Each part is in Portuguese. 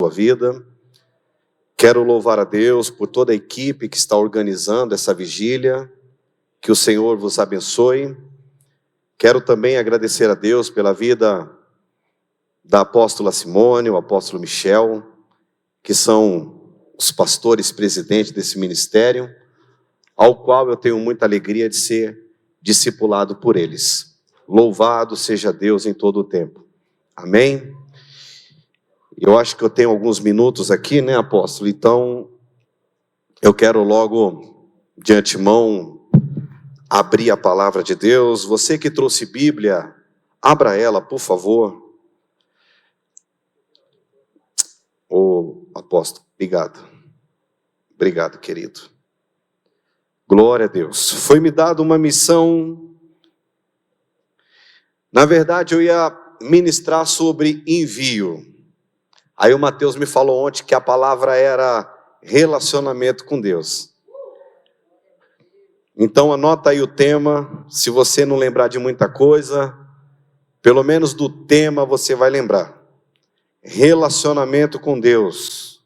sua vida. Quero louvar a Deus por toda a equipe que está organizando essa vigília. Que o Senhor vos abençoe. Quero também agradecer a Deus pela vida da apóstola Simone, o apóstolo Michel, que são os pastores presidentes desse ministério, ao qual eu tenho muita alegria de ser discipulado por eles. Louvado seja Deus em todo o tempo. Amém? Eu acho que eu tenho alguns minutos aqui, né, apóstolo? Então, eu quero logo, de antemão, abrir a palavra de Deus. Você que trouxe Bíblia, abra ela, por favor. Ô, apóstolo, obrigado. Obrigado, querido. Glória a Deus. Foi-me dada uma missão. Na verdade, eu ia ministrar sobre envio. Aí o Mateus me falou ontem que a palavra era relacionamento com Deus. Então anota aí o tema. Se você não lembrar de muita coisa, pelo menos do tema você vai lembrar. Relacionamento com Deus.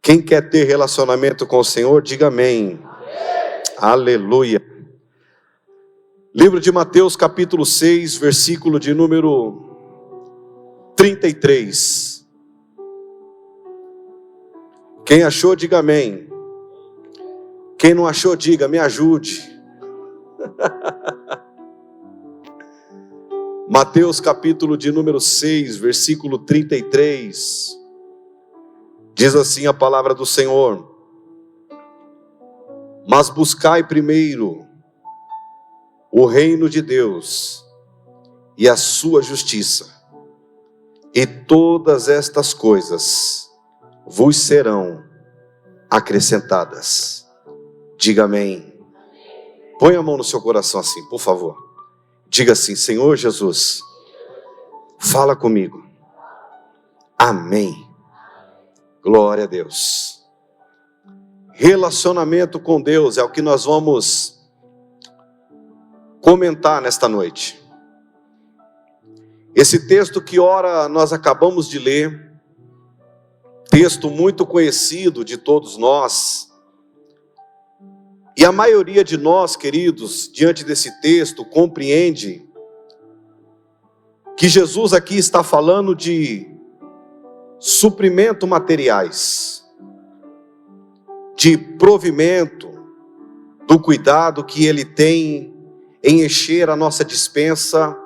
Quem quer ter relacionamento com o Senhor, diga amém. Aleluia. Livro de Mateus, capítulo 6, versículo de número 33. Quem achou, diga amém. Quem não achou, diga, me ajude. Mateus, capítulo de número 6, versículo 33. Diz assim a palavra do Senhor: mas buscai primeiro o reino de Deus e a sua justiça, e todas estas coisas vos serão acrescentadas. Diga amém. Põe a mão no seu coração assim, por favor. Diga assim: Senhor Jesus, fala comigo. Amém. Glória a Deus. Relacionamento com Deus é o que nós vamos comentar nesta noite. Esse texto que ora nós acabamos de ler, texto muito conhecido de todos nós, e a maioria de nós, queridos, diante desse texto, compreende que Jesus aqui está falando de suprimento materiais, de provimento, do cuidado que Ele tem em encher a nossa despensa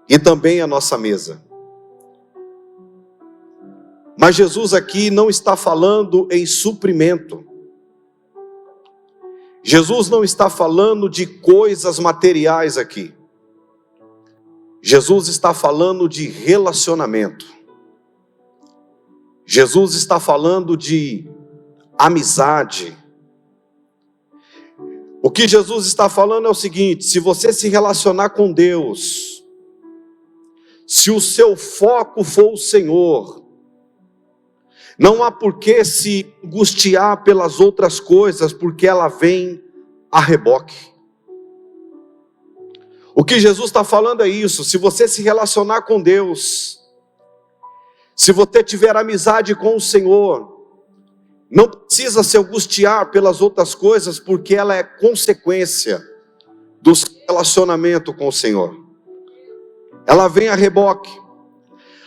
e também a nossa mesa. Mas Jesus aqui não está falando em suprimento. Jesus não está falando de coisas materiais aqui. Jesus está falando de relacionamento. Jesus está falando de amizade. O que Jesus está falando é o seguinte: se você se relacionar com Deus, se o seu foco for o Senhor, não há por que se angustiar pelas outras coisas, porque ela vem a reboque. O que Jesus está falando é isso: se você se relacionar com Deus, se você tiver amizade com o Senhor, não precisa se angustiar pelas outras coisas, porque ela é consequência do seu relacionamento com o Senhor. Ela vem a reboque.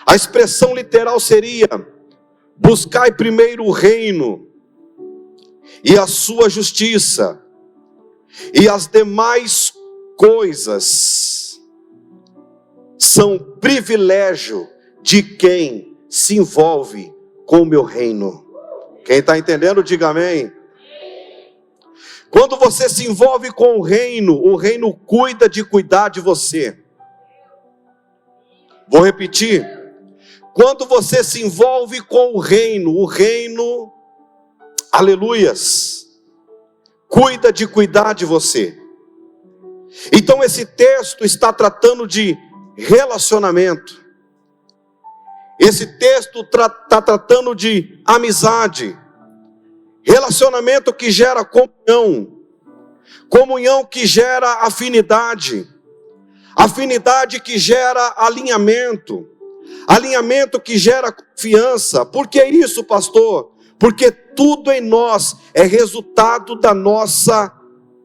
A expressão literal seria: buscai primeiro o reino e a sua justiça, e as demais coisas são privilégio de quem se envolve com o meu reino. Quem está entendendo, diga amém. Quando você se envolve com o reino cuida de cuidar de você. Vou repetir. Quando você se envolve com o reino, aleluias, cuida de cuidar de você. Então esse texto está tratando de relacionamento. Esse texto está tratando de amizade. Relacionamento que gera comunhão. Comunhão que gera afinidade. Afinidade que gera alinhamento. Alinhamento que gera confiança. Por que isso, pastor? Porque tudo em nós é resultado da nossa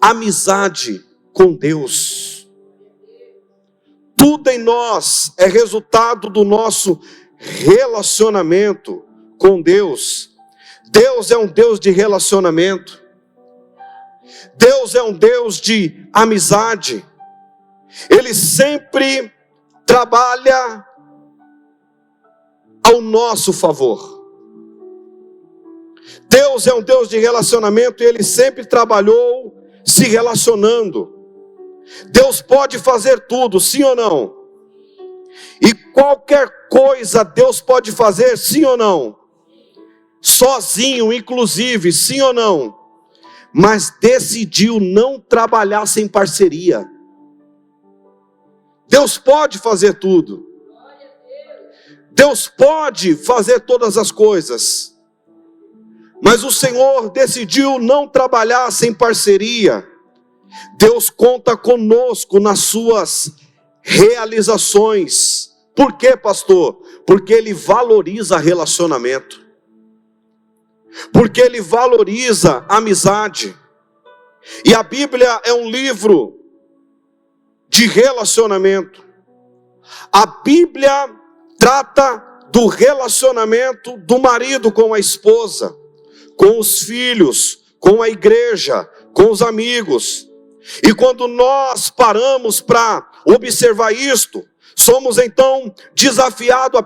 amizade com Deus. Tudo em nós é resultado do nosso relacionamento com Deus. Deus é um Deus de relacionamento. Deus é um Deus de amizade. Ele sempre trabalha ao nosso favor. Deus é um Deus de relacionamento e Ele sempre trabalhou se relacionando. Deus pode fazer tudo, sim ou não? E qualquer coisa Deus pode fazer, sim ou não? Sozinho, inclusive, sim ou não? Mas decidiu não trabalhar sem parceria. Deus pode fazer tudo. Deus pode fazer todas as coisas. Mas o Senhor decidiu não trabalhar sem parceria. Deus conta conosco nas suas realizações. Por quê, pastor? Porque Ele valoriza relacionamento. Porque Ele valoriza amizade. E a Bíblia é um livro de relacionamento. A Bíblia trata do relacionamento do marido com a esposa, com os filhos, com a igreja, com os amigos. E quando nós paramos para observar isto, somos então desafiados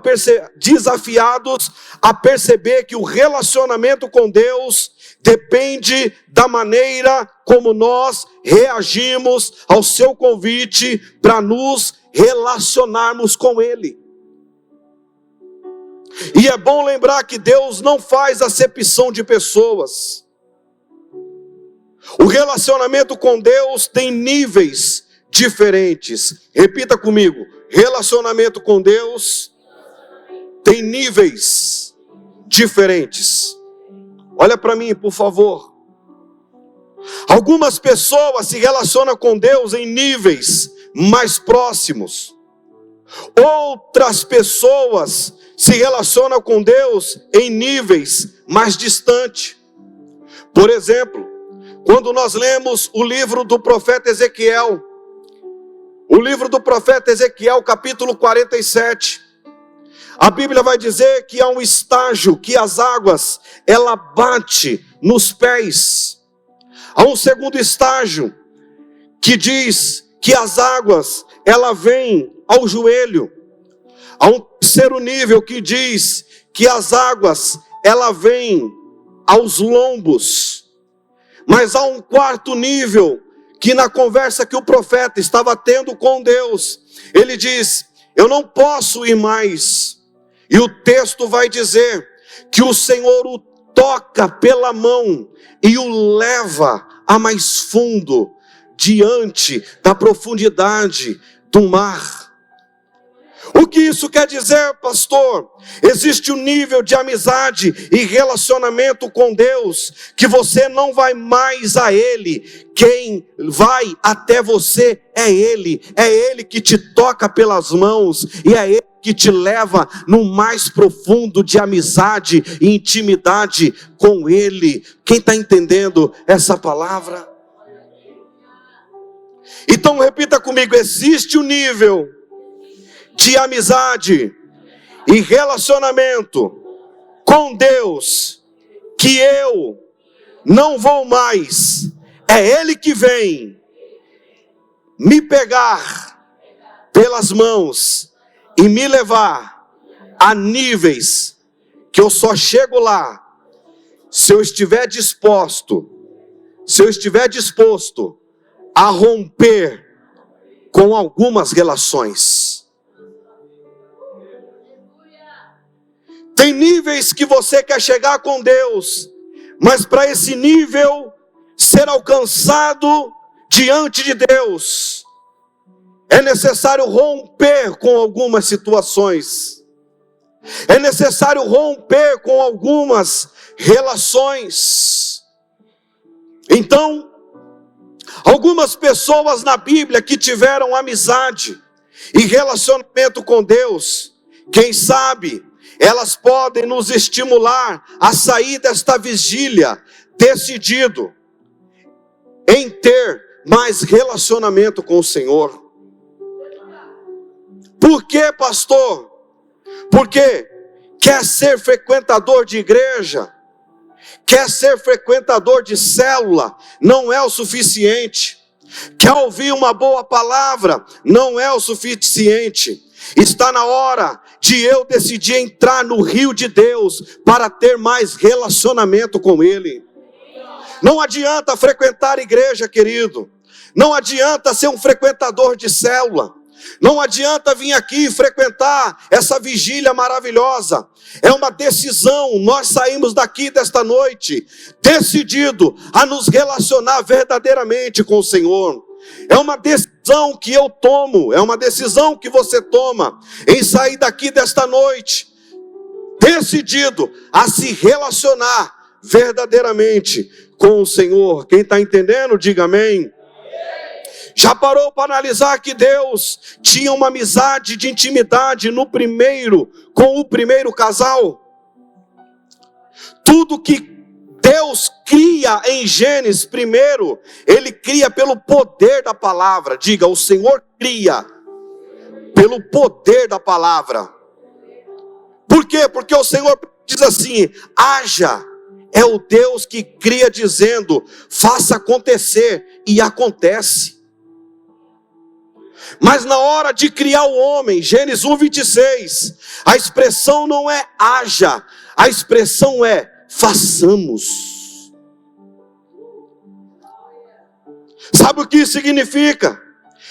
a perceber que o relacionamento com Deus depende da maneira como nós reagimos ao seu convite para nos relacionarmos com Ele. E é bom lembrar que Deus não faz acepção de pessoas. O relacionamento com Deus tem níveis diferentes. Repita comigo: relacionamento com Deus tem níveis diferentes. Olha para mim, por favor. Algumas pessoas se relacionam com Deus em níveis mais próximos. Outras pessoas se relacionam com Deus em níveis mais distantes. Por exemplo, quando nós lemos o livro do profeta Ezequiel, capítulo 47, a Bíblia vai dizer que há um estágio que as águas, ela bate nos pés. Há um segundo estágio que diz que as águas, ela vem ao joelho. Há um terceiro nível que diz que as águas, ela vem aos lombos. Mas há um quarto nível, que na conversa que o profeta estava tendo com Deus, ele diz: eu não posso ir mais. E o texto vai dizer que o Senhor o toca pela mão e o leva a mais fundo, diante da profundidade do mar. O que isso quer dizer, pastor? Existe um nível de amizade e relacionamento com Deus que você não vai mais a Ele. Quem vai até você é Ele que te toca pelas mãos e é Ele que te leva no mais profundo de amizade e intimidade com Ele. Quem está entendendo essa palavra? Então repita comigo: existe um nível de amizade e relacionamento com Deus que eu não vou mais. É Ele que vem me pegar pelas mãos e me levar a níveis que eu só chego lá se eu estiver disposto a romper com algumas relações. Tem níveis que você quer chegar com Deus, mas para esse nível ser alcançado diante de Deus, é necessário romper com algumas situações. É necessário romper com algumas relações. Então, algumas pessoas na Bíblia que tiveram amizade e relacionamento com Deus, Quem sabe elas podem nos estimular a sair desta vigília decidido em ter mais relacionamento com o Senhor. Por quê, pastor? Porque quer ser frequentador de igreja, quer ser frequentador de célula, não é o suficiente. Quer ouvir uma boa palavra, não é o suficiente. Está na hora de eu decidir entrar no rio de Deus para ter mais relacionamento com Ele. Não adianta frequentar a igreja, querido. Não adianta ser um frequentador de célula. Não adianta vir aqui frequentar essa vigília maravilhosa. É uma decisão. Nós saímos daqui desta noite decidido a nos relacionar verdadeiramente com o Senhor. É uma decisão que eu tomo, é uma decisão que você toma em sair daqui desta noite decidido a se relacionar verdadeiramente com o Senhor. Quem está entendendo, diga amém. Já parou para analisar que Deus tinha uma amizade de intimidade com o primeiro casal? Tudo que Deus cria em Gênesis, primeiro, Ele cria pelo poder da palavra. Diga, o Senhor cria pelo poder da palavra. Por quê? Porque o Senhor diz assim, haja. É o Deus que cria dizendo, faça acontecer, e acontece. Mas na hora de criar o homem, Gênesis 1:26, a expressão não é haja, a expressão é façamos. Sabe o que isso significa?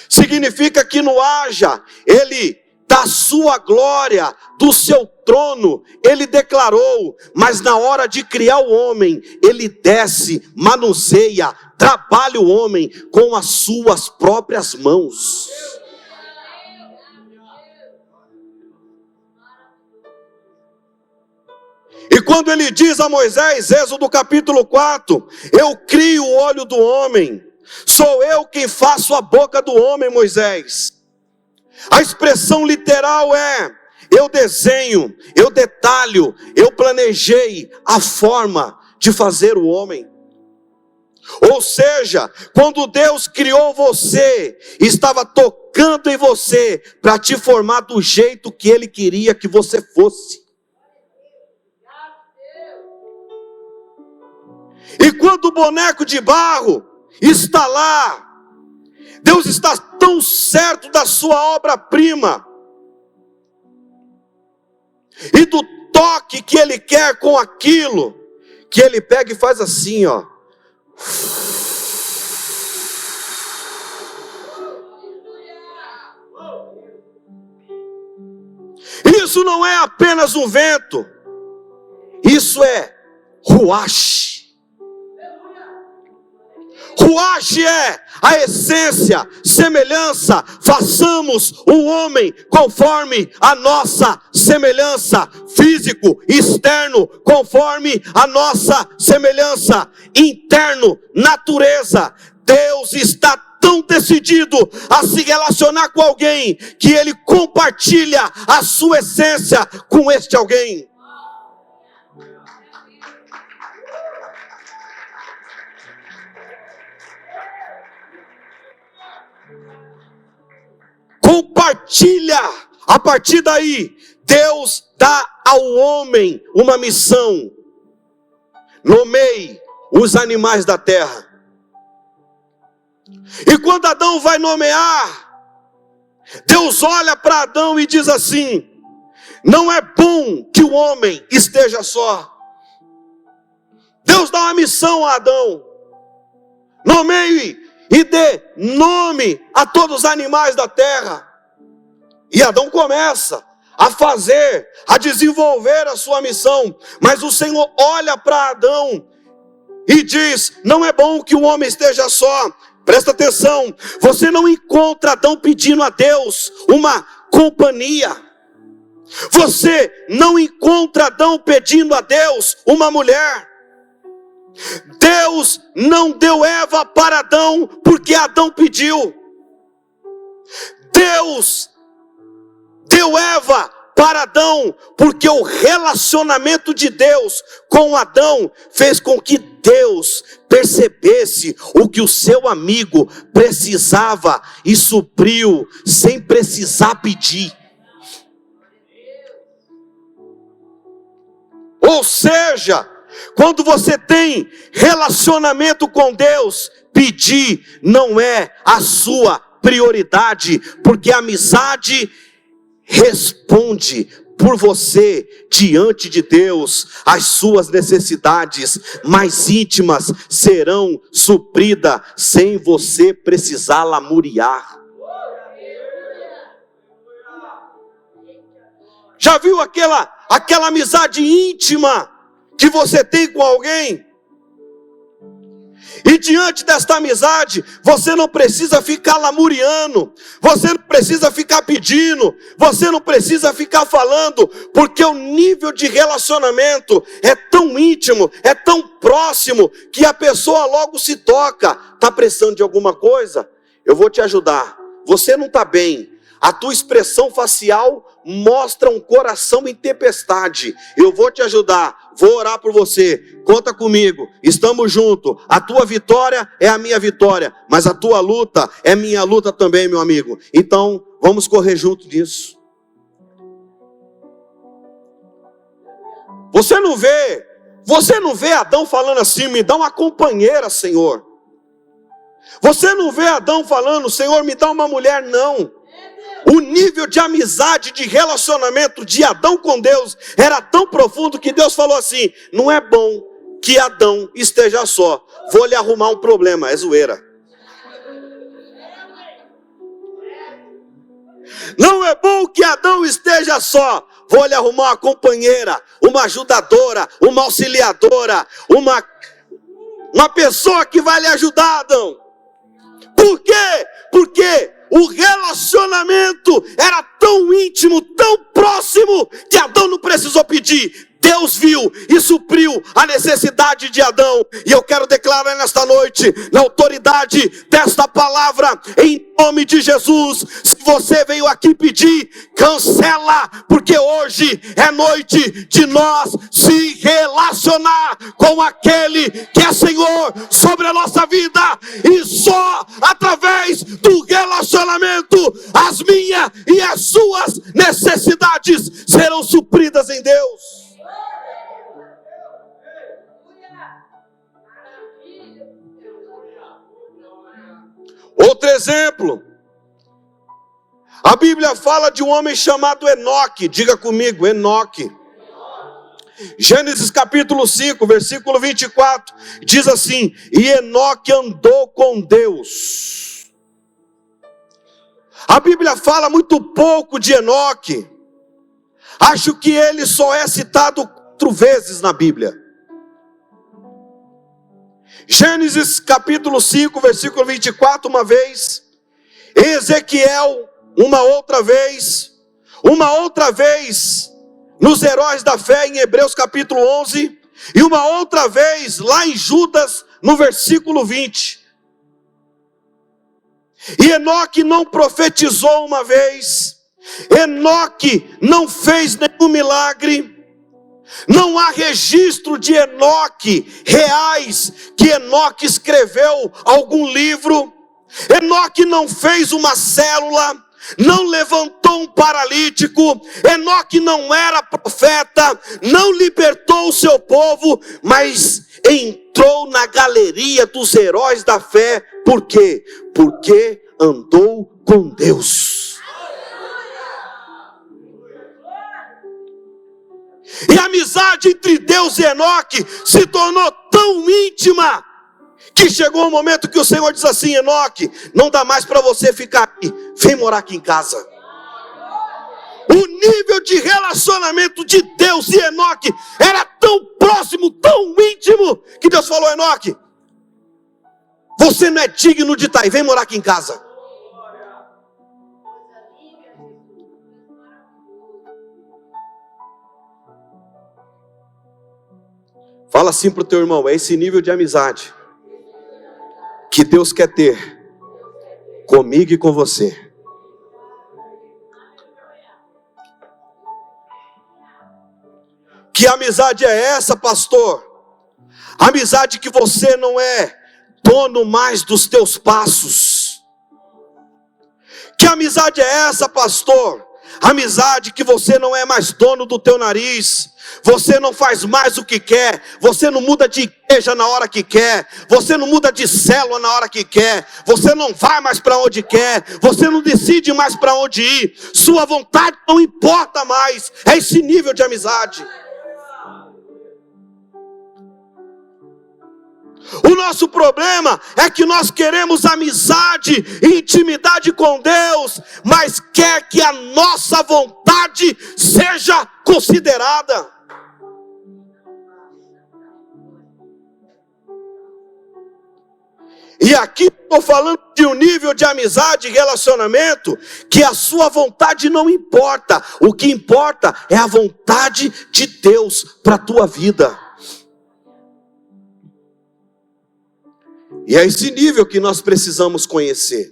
Significa que no haja, Ele da sua glória, do seu trono, Ele declarou, mas na hora de criar o homem, Ele desce, manuseia, trabalha o homem com as suas próprias mãos. E quando Ele diz a Moisés, Êxodo capítulo 4, eu crio o olho do homem, sou eu quem faço a boca do homem, Moisés. A expressão literal é, eu desenho, eu detalho, eu planejei a forma de fazer o homem. Ou seja, quando Deus criou você, estava tocando em você para te formar do jeito que Ele queria que você fosse. E quando o boneco de barro está lá, Deus está tão certo da sua obra-prima e do toque que Ele quer com aquilo, que Ele pega e faz assim, ó. Isso não é apenas um vento, isso é ruach. Ruach é a essência, semelhança, façamos o homem conforme a nossa semelhança, físico, externo, conforme a nossa semelhança, interno, natureza. Deus está tão decidido a se relacionar com alguém, que Ele compartilha a sua essência com este alguém. Compartilha. A partir daí, Deus dá ao homem uma missão. Nomeie os animais da terra. E quando Adão vai nomear, Deus olha para Adão e diz assim, não é bom que o homem esteja só. Deus dá uma missão a Adão. Nomeie e dê nome a todos os animais da terra. E Adão começa a fazer, a desenvolver a sua missão. Mas o Senhor olha para Adão e diz, não é bom que o homem esteja só. Presta atenção, você não encontra Adão pedindo a Deus uma companhia. Você não encontra Adão pedindo a Deus uma mulher. Deus não deu Eva para Adão porque Adão pediu. Deus deu Eva para Adão, porque o relacionamento de Deus com Adão fez com que Deus percebesse o que o seu amigo precisava e supriu sem precisar pedir. Ou seja, quando você tem relacionamento com Deus, pedir não é a sua prioridade, porque a amizade responde por você diante de Deus. As suas necessidades mais íntimas serão supridas sem você precisar lamuriar. Já viu aquela amizade íntima que você tem com alguém? E diante desta amizade, você não precisa ficar lamuriando, você não precisa ficar pedindo, você não precisa ficar falando, porque o nível de relacionamento é tão íntimo, é tão próximo, que a pessoa logo se toca. Está precisando de alguma coisa? Eu vou te ajudar. Você não está bem. A tua expressão facial mostra um coração em tempestade. Eu vou te ajudar, vou orar por você. Conta comigo, estamos juntos. A tua vitória é a minha vitória, mas a tua luta é minha luta também, meu amigo. Então, vamos correr junto disso. Você não vê Adão falando assim: me dá uma companheira, Senhor. Você não vê Adão falando: Senhor, me dá uma mulher, não. O nível de amizade, de relacionamento de Adão com Deus era tão profundo que Deus falou assim: não é bom que Adão esteja só, vou lhe arrumar um problema. É zoeira. Não é bom que Adão esteja só, vou lhe arrumar uma companheira, uma ajudadora, uma auxiliadora, uma pessoa que vai lhe ajudar, Adão. Por quê? Porque o relacionamento era tão íntimo, tão próximo, que Adão não precisou pedir. Deus viu e supriu a necessidade de Adão. E eu quero declarar nesta noite, na autoridade desta palavra, em nome de Jesus, se você veio aqui pedir, cancela, porque hoje é noite de nós se relacionar com aquele que é Senhor sobre a nossa vida, e só através do relacionamento as minhas e as suas necessidades serão supridas em Deus. Outro exemplo, a Bíblia fala de um homem chamado Enoque. Diga comigo, Enoque. Gênesis capítulo 5, versículo 24, diz assim: e Enoque andou com Deus. A Bíblia fala muito pouco de Enoque. Acho que ele só é citado 4 vezes na Bíblia. Gênesis capítulo 5, versículo 24, uma vez. Ezequiel, uma outra vez nos Heróis da Fé, em Hebreus capítulo 11, e uma outra vez lá em Judas, no versículo 20. E Enoque não profetizou uma vez, Enoque não fez nenhum milagre, não há registro de Enoque reais, que Enoque escreveu algum livro. Enoque não fez uma célula, não levantou um paralítico, Enoque não era profeta, não libertou o seu povo, mas entrou na galeria dos heróis da fé. Por quê? Porque andou com Deus. E a amizade entre Deus e Enoque se tornou tão íntima, que chegou um momento que o Senhor diz assim: Enoque, não dá mais para você ficar aqui, vem morar aqui em casa. O nível de relacionamento de Deus e Enoque era tão próximo, tão íntimo, que Deus falou: Enoque, você não é digno de estar aí, vem morar aqui em casa. Fala assim para o teu irmão: é esse nível de amizade que Deus quer ter comigo e com você. amizade é essa, pastor? Amizade que você não é dono mais dos teus passos. Que amizade é essa, pastor? Amizade que você não é mais dono do teu nariz. Você não faz mais o que quer. Você não muda de igreja na hora que quer. Você não muda de célula na hora que quer. Você não vai mais para onde quer. Você não decide mais para onde ir. Sua vontade não importa mais. É esse nível de amizade. O nosso problema é que nós queremos amizade e intimidade com Deus, mas quer que a nossa vontade seja considerada. E aqui estou falando de um nível de amizade e relacionamento que a sua vontade não importa. O que importa é a vontade de Deus para a tua vida. E é esse nível que nós precisamos conhecer.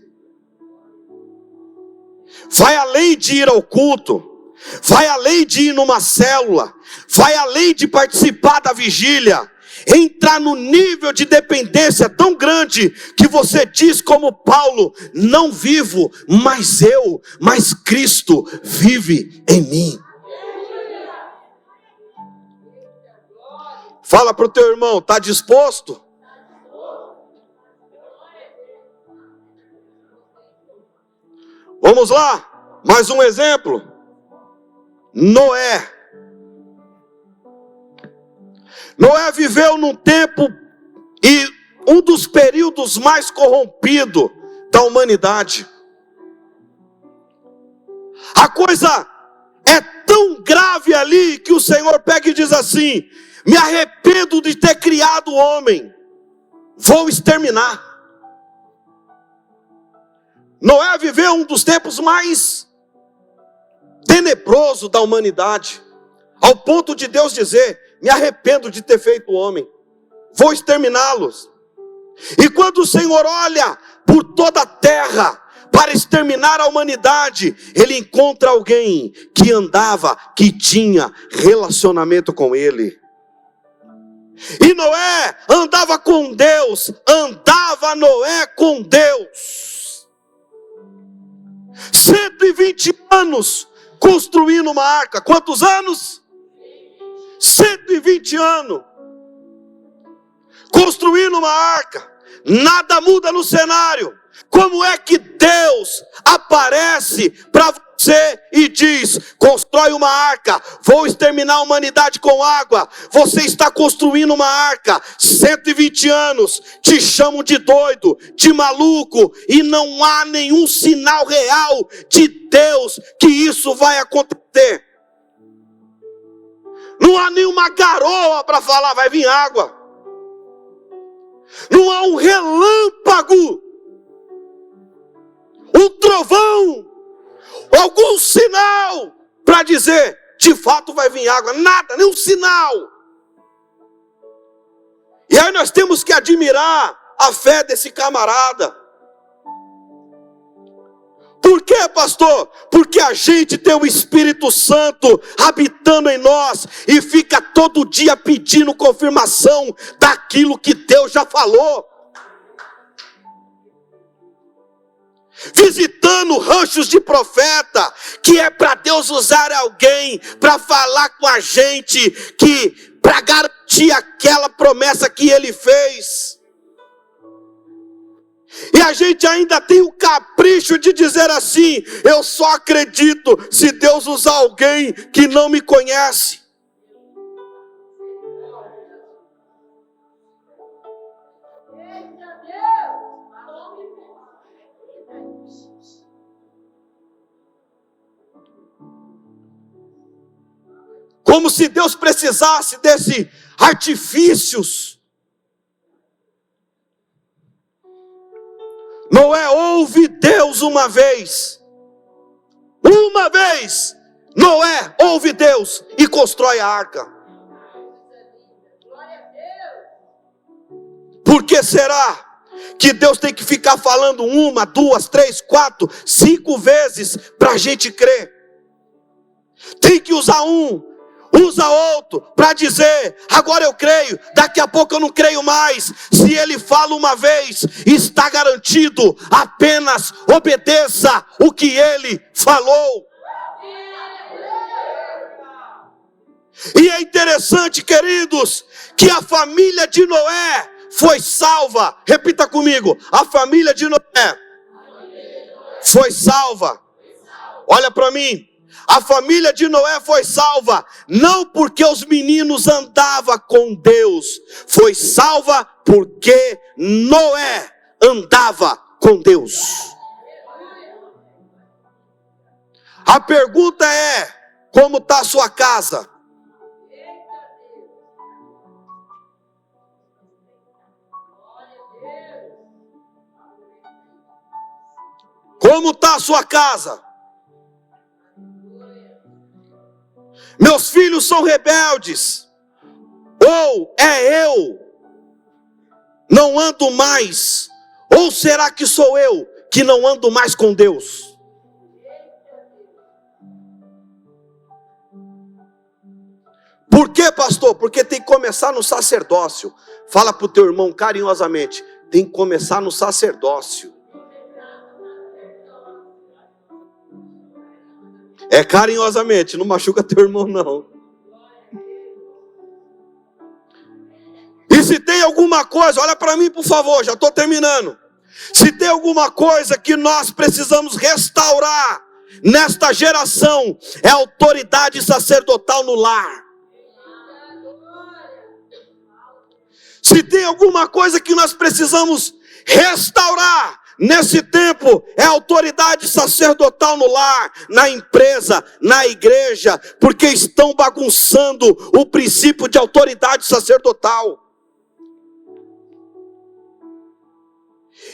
Vai além de ir ao culto, vai além de ir numa célula, vai além de participar da vigília, entrar no nível de dependência tão grande que você diz como Paulo: não vivo mais eu, mas Cristo vive em mim. Fala para o teu irmão, está disposto? Vamos lá, mais um exemplo. Noé. Noé viveu num tempo e um dos períodos mais corrompidos da humanidade. A coisa é tão grave ali que o Senhor pega e diz assim: me arrependo de ter criado o homem, vou exterminar. Noé viveu um dos tempos mais tenebrosos da humanidade, ao ponto de Deus dizer: me arrependo de ter feito o homem, vou exterminá-los. E quando o Senhor olha por toda a terra para exterminar a humanidade, Ele encontra alguém que andava, que tinha relacionamento com Ele. E Noé andava com Deus, andava Noé com Deus. 120 anos construindo uma arca. Quantos anos? 120 anos construindo uma arca. Nada muda no cenário. Como é que Deus aparece para você e diz: constrói uma arca, vou exterminar a humanidade com água? Você está construindo uma arca, 120 anos, te chamam de doido, de maluco, e não há nenhum sinal real de Deus que isso vai acontecer. Não há nenhuma garoa para falar: vai vir água. Não há um relâmpago, um trovão, algum sinal para dizer: de fato vai vir água. Nada, nenhum sinal. E aí nós temos que admirar a fé desse camarada. Por quê, pastor? Porque a gente tem o Espírito Santo habitando em nós e fica todo dia pedindo confirmação daquilo que Deus já falou. Visitando ranchos de profeta, que é para Deus usar alguém para falar com a gente, que para garantir aquela promessa que Ele fez. E a gente ainda tem o capricho de dizer assim: eu só acredito se Deus usar alguém que não me conhece. Como se Deus precisasse desses artifícios. Noé ouve Deus uma vez. Noé ouve Deus e constrói a arca. Por que será que Deus tem que ficar falando 1, 2, 3, 4, 5 vezes para a gente crer? Tem que usar usa outro para dizer: agora eu creio, daqui a pouco eu não creio mais. Se ele fala uma vez, está garantido, apenas obedeça o que ele falou. E é interessante, queridos, que a família de Noé foi salva. Repita comigo: a família de Noé foi salva. Olha para mim. A família de Noé foi salva, não porque os meninos andavam com Deus, foi salva porque Noé andava com Deus. A pergunta é: como está a sua casa? Como está a sua casa? Meus filhos são rebeldes, ou é eu, não ando mais, ou será que sou eu que não ando mais com Deus? Por quê, pastor? Porque tem que começar no sacerdócio. Fala para o teu irmão carinhosamente: tem que começar no sacerdócio. É carinhosamente, não machuca teu irmão não. E se tem alguma coisa, olha para mim por favor, já estou terminando. Se tem alguma coisa que nós precisamos restaurar nesta geração, é a autoridade sacerdotal no lar. Se tem alguma coisa que nós precisamos restaurar nesse tempo, é a autoridade sacerdotal no lar, na empresa, na igreja, porque estão bagunçando o princípio de autoridade sacerdotal.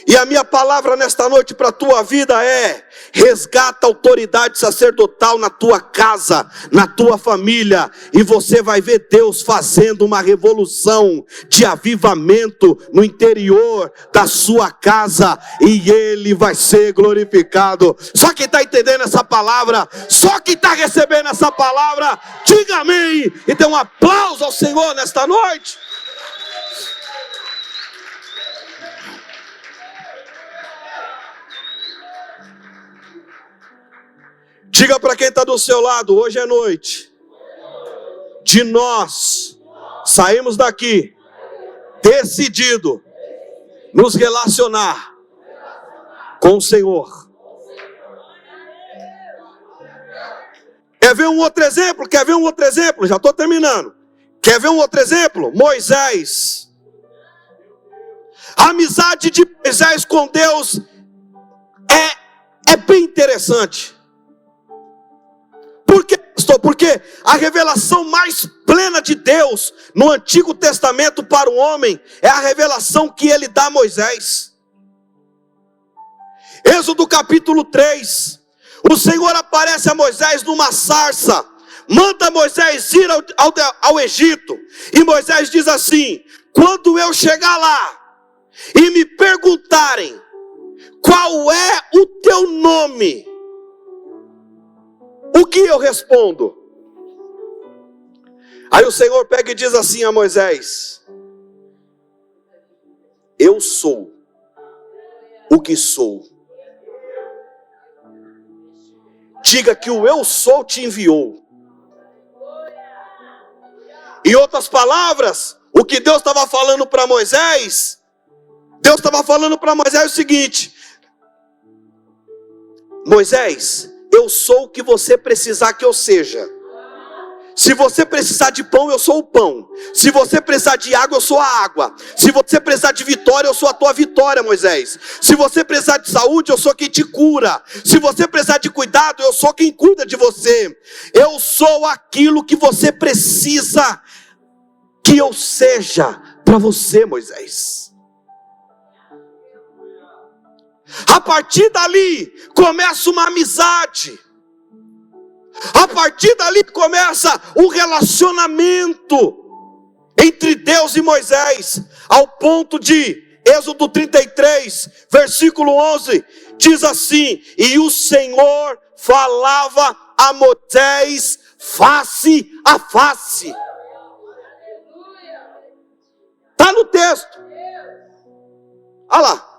E a minha palavra nesta noite para a tua vida é: resgata a autoridade sacerdotal na tua casa, na tua família, e você vai ver Deus fazendo uma revolução de avivamento no interior da sua casa, e Ele vai ser glorificado. Só quem está entendendo essa palavra, só quem está recebendo essa palavra, diga amém, e dê um aplauso ao Senhor nesta noite. Diga para quem está do seu lado: hoje é noite de nós sairmos daqui decidido nos relacionar com o Senhor. Quer ver um outro exemplo? Quer ver um outro exemplo? Já estou terminando. Quer ver um outro exemplo? Moisés. A amizade de Moisés com Deus é bem interessante. Por quê, pastor? Porque a revelação mais plena de Deus no Antigo Testamento para o homem é a revelação que ele dá a Moisés. Êxodo capítulo 3, o Senhor aparece a Moisés numa sarça, manda Moisés ir ao Egito, e Moisés diz assim: quando eu chegar lá e me perguntarem qual é o teu nome, o que eu respondo? Aí o Senhor pega e diz assim a Moisés: eu sou o que sou. Diga que o eu sou te enviou. Em outras palavras, o que Deus estava falando para Moisés, Deus estava falando para Moisés o seguinte: Moisés, eu sou o que você precisar que eu seja. Se você precisar de pão, eu sou o pão. Se você precisar de água, eu sou a água. Se você precisar de vitória, eu sou a tua vitória, Moisés. Se você precisar de saúde, eu sou quem te cura. Se você precisar de cuidado, eu sou quem cuida de você. Eu sou aquilo que você precisa que eu seja para você, Moisés. A partir dali começa uma amizade. A partir dali começa um relacionamento entre Deus e Moisés, ao ponto de Êxodo 33, versículo 11, diz assim: e o Senhor falava a Moisés face a face. Está no texto. Olha lá.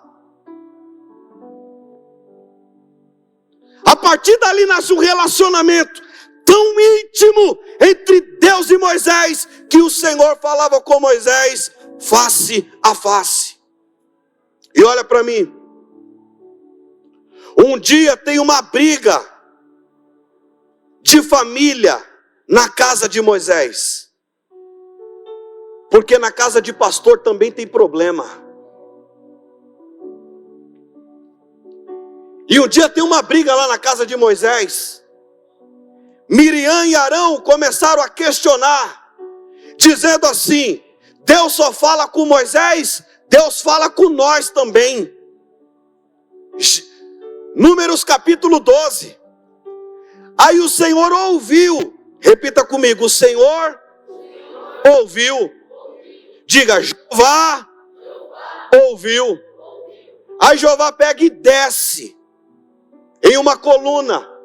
A partir dali nasce um relacionamento tão íntimo entre Deus e Moisés, que o Senhor falava com Moisés face a face. E olha para mim. Um dia tem uma briga de família na casa de Moisés. Porque na casa de pastor também tem problema. E um dia tem uma briga lá na casa de Moisés. Miriam e Arão começaram a questionar, dizendo assim: Deus só fala com Moisés, Deus fala com nós também. Números capítulo 12. Aí o Senhor ouviu, repita comigo, o Senhor ouviu. Diga, Jeová ouviu. Aí Jeová pega e desce em uma coluna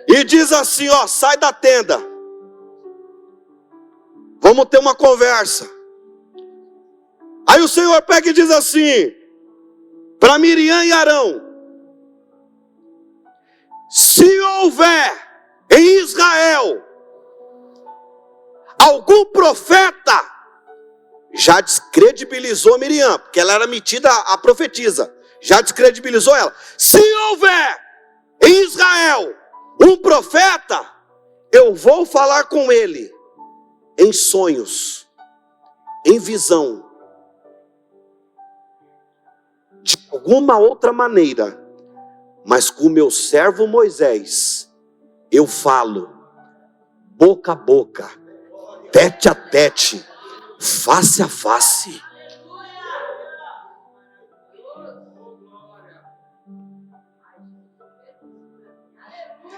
e diz assim, ó, sai da tenda, vamos ter uma conversa. Aí o Senhor pega e diz assim para Miriam e Arão: se houver em Israel algum profeta, já descredibilizou Miriam, porque ela era metida a profetisa, já descredibilizou ela. Se houver em Israel um profeta, eu vou falar com ele em sonhos, em visão, de alguma outra maneira, mas com o meu servo Moisés eu falo boca a boca, tete a tete, face a face.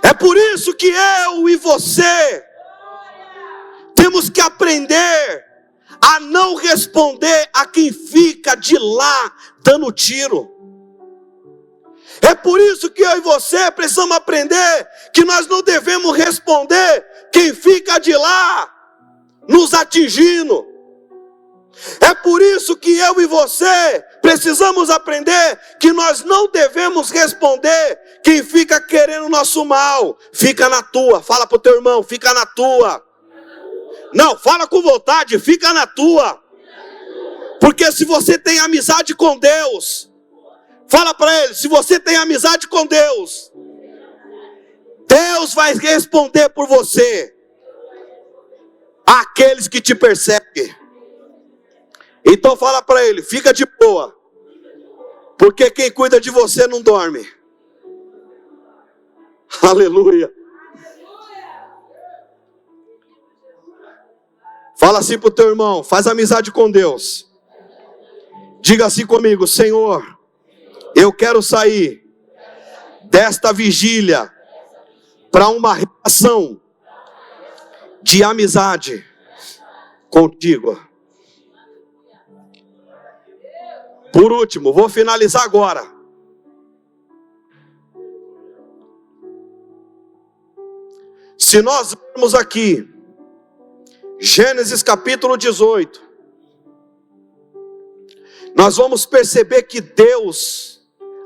É por isso que eu e você temos que aprender a não responder a quem fica de lá dando tiro. É por isso que eu e você precisamos aprender que nós não devemos responder quem fica de lá nos atingindo. É por isso que eu e você precisamos aprender que nós não devemos responder quem fica querendo o nosso mal. Fica na tua, fala pro teu irmão, fica na tua. Não, fala com vontade, fica na tua. Porque se você tem amizade com Deus, fala para ele, se você tem amizade com Deus, Deus vai responder por você àqueles que te perseguem. Então fala para ele, fica de boa, porque quem cuida de você não dorme. Aleluia. Fala assim pro teu irmão, faz amizade com Deus. Diga assim comigo: Senhor, eu quero sair desta vigília para uma relação de amizade contigo. Por último, vou finalizar agora. Se nós vermos aqui, Gênesis capítulo 18, nós vamos perceber que Deus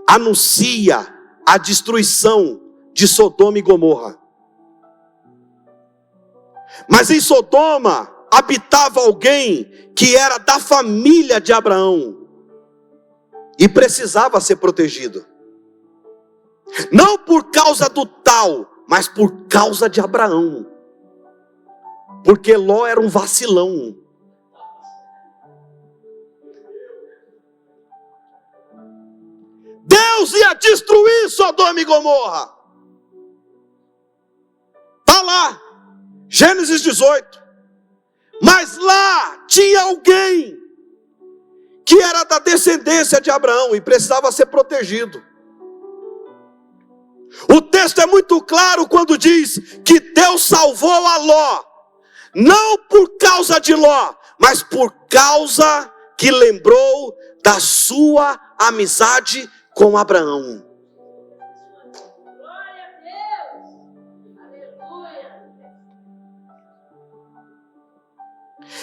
anuncia a destruição de Sodoma e Gomorra. Mas em Sodoma habitava alguém que era da família de Abraão e precisava ser protegido. Não por causa do tal, mas por causa de Abraão. Porque Ló era um vacilão. Deus ia destruir Sodoma e Gomorra. Está lá, Gênesis 18. Mas lá tinha alguém que era da descendência de Abraão e precisava ser protegido. O texto é muito claro quando diz que Deus salvou a Ló, não por causa de Ló, mas por causa que lembrou da sua amizade com Abraão.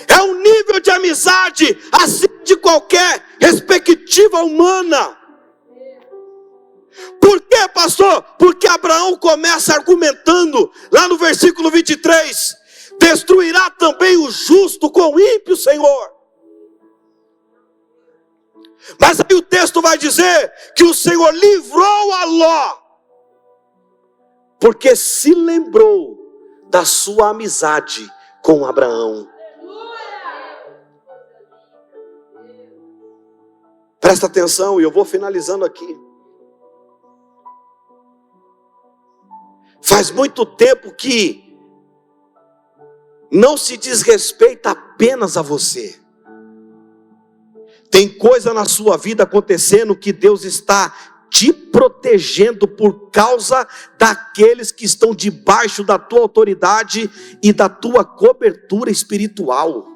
É um nível de amizade acima de qualquer perspectiva humana. Por quê, pastor? Porque Abraão começa argumentando lá no versículo 23: destruirá também o justo com o ímpio, Senhor. Mas aí o texto vai dizer que o Senhor livrou a Ló, porque se lembrou da sua amizade com Abraão. Presta atenção, e eu vou finalizando aqui. Faz muito tempo que não se diz respeito apenas a você. Tem coisa na sua vida acontecendo que Deus está te protegendo por causa daqueles que estão debaixo da tua autoridade e da tua cobertura espiritual.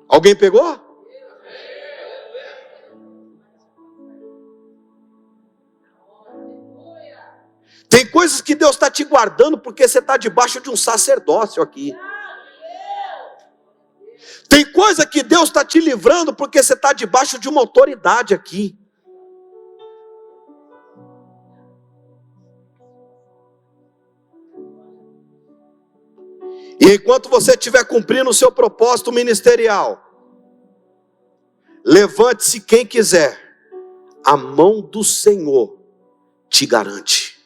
Alguém pegou? Tem coisas que Deus está te guardando porque você está debaixo de um sacerdócio aqui. Tem coisa que Deus está te livrando porque você está debaixo de uma autoridade aqui. E enquanto você estiver cumprindo o seu propósito ministerial, levante-se quem quiser, a mão do Senhor te garante.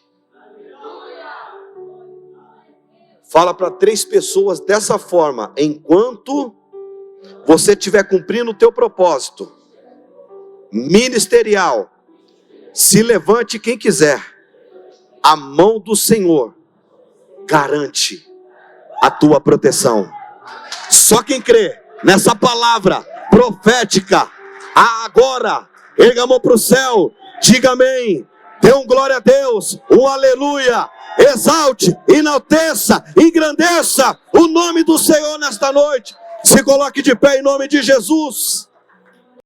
Fala para 3 pessoas dessa forma: enquanto você estiver cumprindo o teu propósito ministerial, se levante quem quiser, a mão do Senhor garante a tua proteção. Só quem crê nessa palavra profética, agora, erga a mão para o céu, diga amém, dê um glória a Deus, um aleluia, exalte, enalteça, engrandeça o nome do Senhor nesta noite. Se coloque de pé em nome de Jesus.